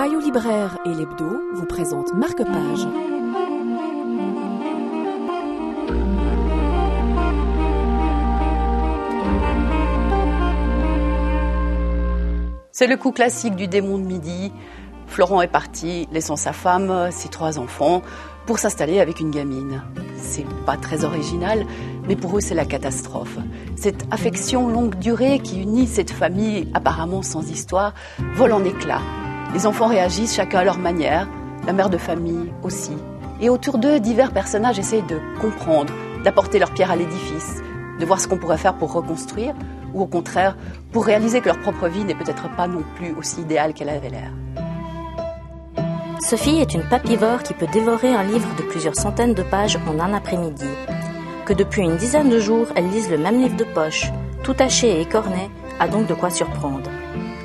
Payot Libraire et l'Hebdo vous présentent Marque-Page. C'est le coup classique du démon de midi. Florent est parti, laissant sa femme, ses 3 enfants, pour s'installer avec une gamine. C'est pas très original, mais pour eux c'est la catastrophe. Cette affection longue durée qui unit cette famille apparemment sans histoire vole en éclats. Les enfants réagissent chacun à leur manière, la mère de famille aussi. Et autour d'eux, divers personnages essayent de comprendre, d'apporter leur pierre à l'édifice, de voir ce qu'on pourrait faire pour reconstruire, ou au contraire, pour réaliser que leur propre vie n'est peut-être pas non plus aussi idéale qu'elle avait l'air. Sophie est une papivore qui peut dévorer un livre de plusieurs centaines de pages en un après-midi. Que depuis une dizaine de jours, elle lise le même livre de poche, tout taché et écorné, a donc de quoi surprendre.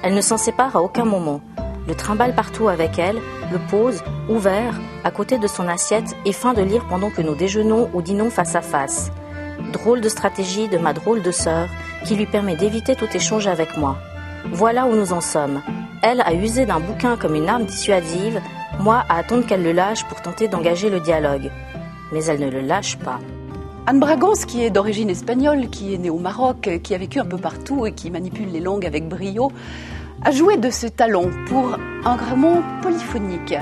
Elle ne s'en sépare à aucun moment, le trimballe partout avec elle, le pose, ouvert, à côté de son assiette et feint de lire pendant que nous déjeunons ou dînons face à face. Drôle de stratégie de ma drôle de sœur, qui lui permet d'éviter tout échange avec moi. Voilà où nous en sommes. Elle a usé d'un bouquin comme une arme dissuasive, moi à attendre qu'elle le lâche pour tenter d'engager le dialogue. Mais elle ne le lâche pas. Anne Bragance, qui est d'origine espagnole, qui est née au Maroc, qui a vécu un peu partout et qui manipule les langues avec brio, a joué de ce talent pour un roman polyphonique.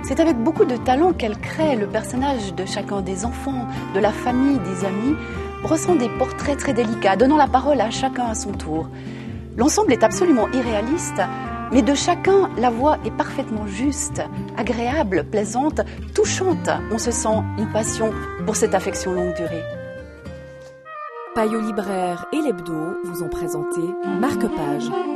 C'est avec beaucoup de talent qu'elle crée le personnage de chacun des enfants, de la famille, des amis, brossant des portraits très délicats, donnant la parole à chacun à son tour. L'ensemble est absolument irréaliste, mais de chacun, la voix est parfaitement juste, agréable, plaisante, touchante. On se sent une passion pour cette affection longue durée. Payot Libraire et l'Hebdo vous ont présenté Marque-Page.